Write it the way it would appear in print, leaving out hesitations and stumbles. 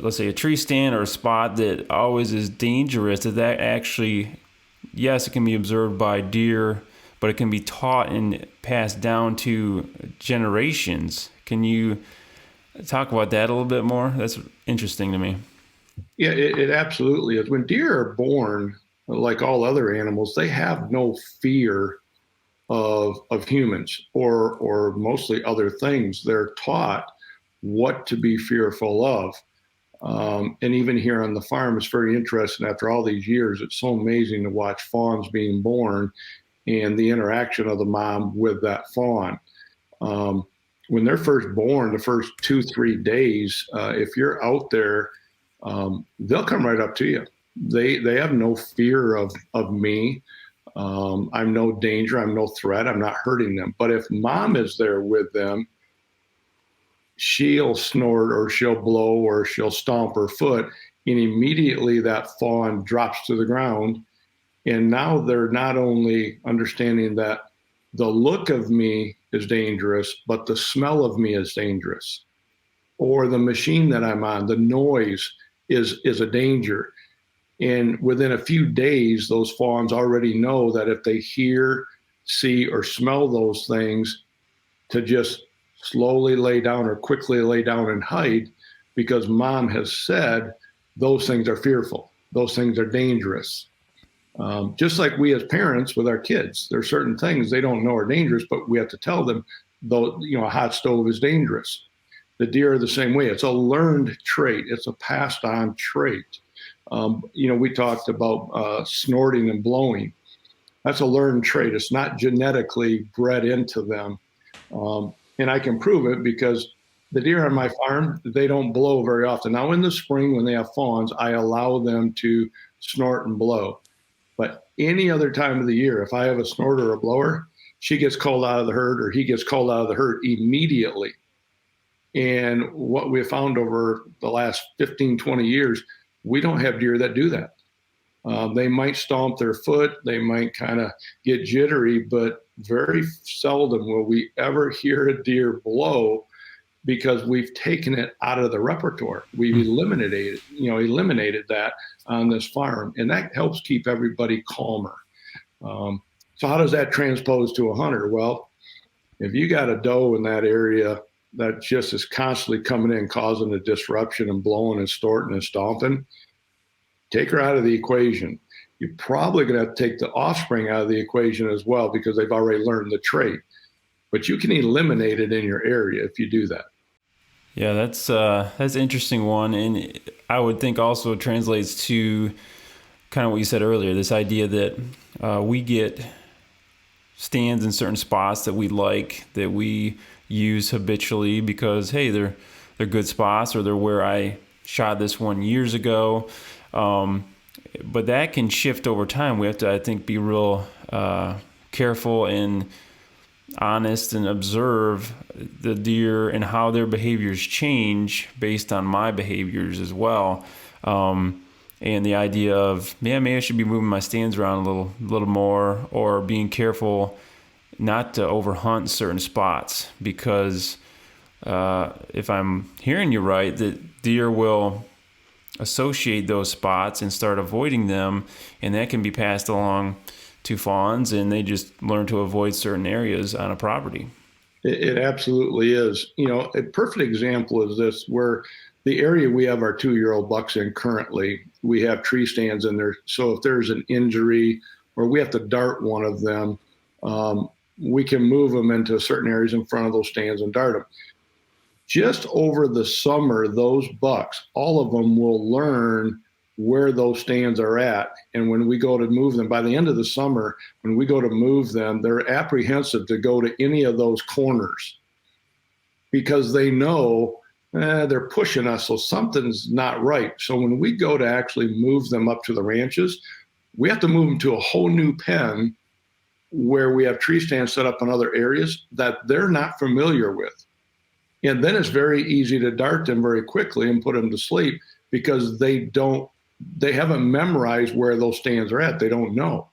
let's say a tree stand or a spot that always is dangerous, that actually, yes, it can be observed by deer, but it can be taught and passed down to generations. Can you talk about that a little bit more? That's interesting to me. Yeah, it absolutely is. When deer are born, like all other animals, they have no fear of humans or mostly other things. They're taught what to be fearful of. And even here on the farm, it's very interesting. After all these years, it's so amazing to watch fawns being born and the interaction of the mom with that fawn. Um, when they're first born, the first 2, 3 days, if you're out there, they'll come right up to you. They have no fear of me. I'm no danger. I'm no threat. I'm not hurting them. But if mom is there with them, she'll snort or she'll blow or she'll stomp her foot, and immediately that fawn drops to the ground. And now they're not only understanding that the look of me is dangerous, but the smell of me is dangerous, or the machine that I'm on, the noise is a danger. And within a few days, those fawns already know that if they hear, see, or smell those things, to just slowly lay down or quickly lay down and hide, because mom has said those things are fearful, those things are dangerous. Just like we as parents with our kids, there are certain things they don't know are dangerous, but we have to tell them, though, a hot stove is dangerous. The deer are the same way. It's a learned trait. It's a passed on trait. We talked about snorting and blowing. That's a learned trait. It's not genetically bred into them. And I can prove it because the deer on my farm, they don't blow very often. Now in the spring when they have fawns, I allow them to snort and blow. But any other time of the year, if I have a snorter or a blower, she gets called out of the herd or he gets called out of the herd immediately. And what we have found over the last 15, 20 years, we don't have deer that do that. They might stomp their foot, they might kind of get jittery, but very seldom will we ever hear a deer blow because we've taken it out of the repertoire. We've eliminated that on this farm, and that helps keep everybody calmer. So how does that transpose to a hunter? Well, if you got a doe in that area that just is constantly coming in, causing a disruption and blowing and snorting and stomping, take her out of the equation. You're probably going to have to take the offspring out of the equation as well because they've already learned the trait. But you can eliminate it in your area if you do that. Yeah, that's an interesting one, and I would think also it translates to kind of what you said earlier. This idea that we get stands in certain spots that we like, that we use habitually because hey, they're good spots, or they're where I shot this one years ago. But that can shift over time. We have to, I think, be real careful and honest and observe the deer and how their behaviors change based on my behaviors as well. And the idea of, maybe I should be moving my stands around a little more, or being careful not to overhunt certain spots, because if I'm hearing you right, that deer will associate those spots and start avoiding them, and that can be passed along to fawns, and they just learn to avoid certain areas on a property. It absolutely is. A perfect example is this, where the area we have our 2-year-old bucks in currently, we have tree stands in there. So if there's an injury or we have to dart one of them, we can move them into certain areas in front of those stands and dart them. Just over the summer, those bucks, all of them will learn where those stands are at. And when we go to move them, by the end of the summer, when we go to move them, they're apprehensive to go to any of those corners because they know they're pushing us, so something's not right. So when we go to actually move them up to the ranches, we have to move them to a whole new pen where we have tree stands set up in other areas that they're not familiar with. And then it's very easy to dart them very quickly and put them to sleep because they haven't memorized where those stands are at. They don't know.